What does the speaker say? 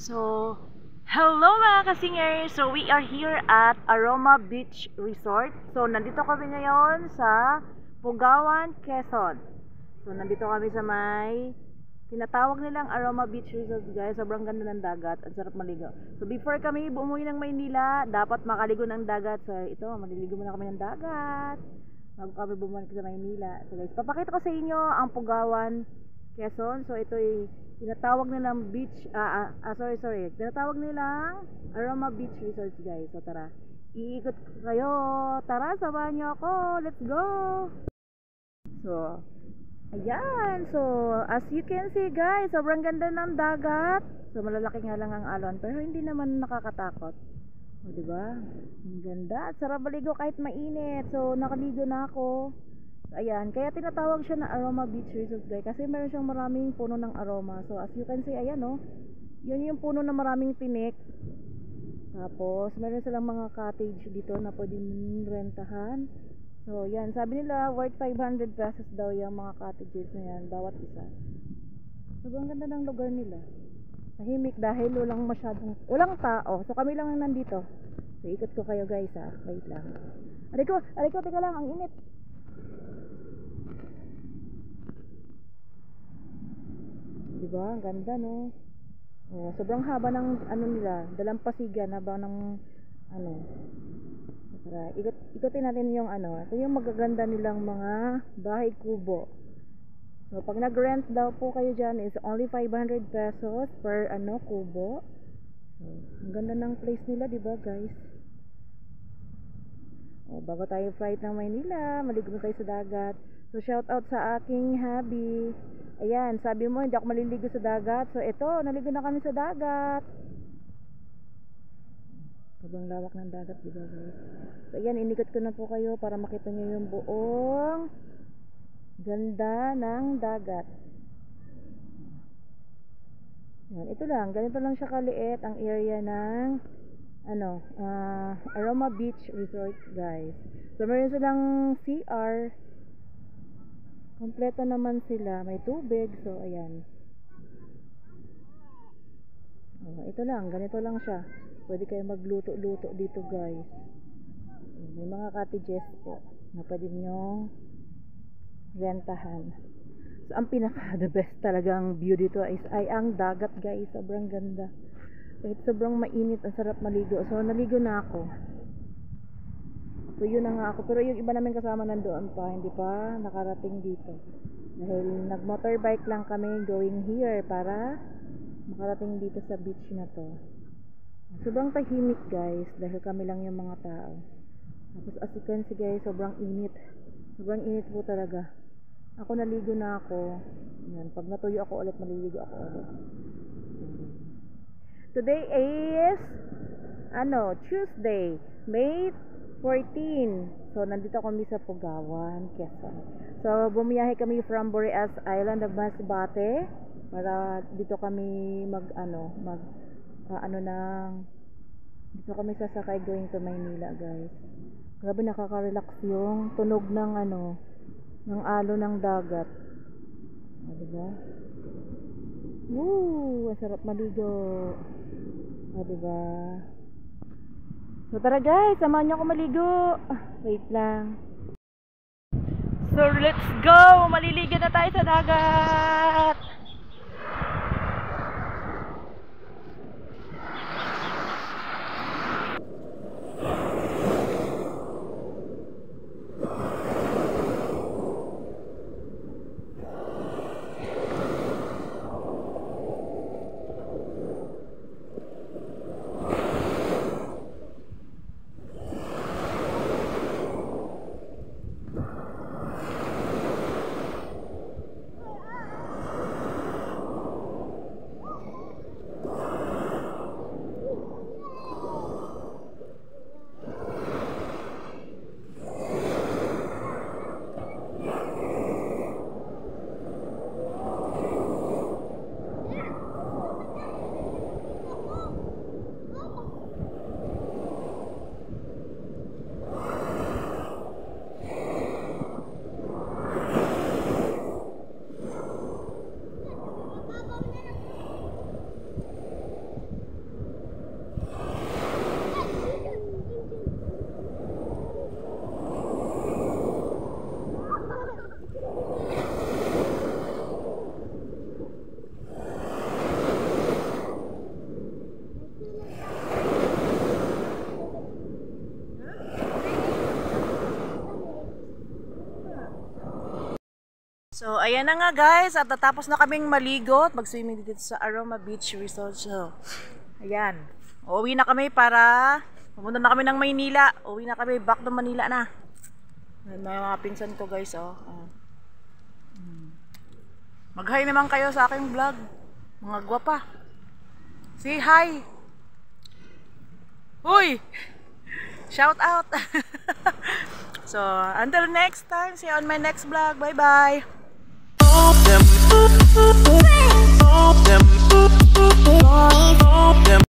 So, hello mga kasingers! So, we are here at Aroma Beach Resort. So, nandito kami ngayon sa Pugawan, Quezon. So, nandito kami sa may tinatawag nilang Aroma Beach Resort, guys. Sobrang ganda ng dagat. Ang sarap maligo. So, before kami bumuwi ng Maynila, dapat makaligo ng dagat. So, ito, maliligo muna kami ng dagat bago kami bumalik sa Maynila. So, guys, papakita ko sa inyo ang Pugawan, Quezon. So, ito ay tinatawag nilang beach, tinatawag nilang Aroma Beach Resort, guys. So tara, iikot ko kayo. Tara, samahan niyo ako. Let's go! So, ayan. So, as you can see, guys, sobrang ganda ng dagat. So, malalaki nga lang ang alon, pero hindi naman nakakatakot. O, diba? Ang ganda. At sarap maligo kahit mainit. So, nakaligo na ako. Ayan, kaya tinatawag siya na Aroma Beach Resort, guys, kasi meron siyang maraming puno ng aroma. So as you can see, ayan oh, yun yung puno na maraming tinik. Tapos meron silang mga cottage dito na pwedeng rentahan. So yan, sabi nila worth 500 pesos daw yung mga cottages na yan, bawat isa. Sobrang ganda ng lugar nila. Tahimik dahil walang tao. So kami lang ang nandito. So ikot ko kayo, guys, ha. Wait lang. Aray ko, teka lang, ang init. Diba? Ang ganda, no? Oh, sobrang haba ng ano nila, dalampasigan, haba ng ano. Tara, ikutin natin yung ano. Ito yung magaganda nilang mga bahay kubo. So, pag nag-rent daw po kayo dyan is only 500 pesos per ano kubo. So, ang ganda ng place nila, diba, guys? Oh, bago tayo flight ng Maynila, maligo na tayo sa dagat. So, shout out sa aking hubby. Ayan, sabi mo hindi ako maliligo sa dagat. So ito, naligo na kami sa dagat. Sobrang lawak ng dagat, diba, guys? So ayan, inikot ko na po kayo para makita nyo yung buong ganda ng dagat. Ayan, ito lang, ganito lang siya kaliit ang area ng ano, Aroma Beach Resort, guys. So meron silang CR. Kompleto naman sila, may tubig. So ayan. Ito lang, ganito lang siya. Pwede kayo magluto-luto dito, guys. May mga cottages po na pwede nyong rentahan. So ang pinaka the best talagang view dito ay ang dagat, guys. Sobrang ganda. Kahit sobrang mainit, ang sarap maligo. So naligo na ako. So yun na nga ako, pero yung iba namin kasama nandoon pa, hindi pa nakarating dito. Dahil nag motorbike lang kami going here para makarating dito sa beach na to. Sobrang tahimik, guys, dahil kami lang yung mga tao. Tapos as you can see, guys, sobrang init. Sobrang init po talaga. Ako naligo na ako. Yan, pag natuyo ako ulit, maliligo ako ulit. Today is Tuesday, May 14. So nandito kami sa Pugawan, Quezon. So bumiyahe kami from Boreas Island of Masbate para dito kami dito kami sasakay going to Maynila, guys. Grabe, nakaka-relax yung tunog ng ng alo ng dagat. Diba? Woo! Sarap maligo. Diba? So tara, guys, samahan niyo ako maligo. Wait lang. So let's go! Maliligo na tayo sa dagat. So, ayan na nga guys, at natapos na kaming maligo at mag-swimming dito sa Aroma Beach Resort. So, ayan. Uuwi na kami para pumunta na kami ng Maynila. Uuwi na kami, back to Manila na. May mga pinsan ko guys, oh. Mag-hi naman kayo sa aking vlog. Mga gwapa. Say hi. Uy! Shout out. So, until next time, see you on my next vlog. Bye-bye.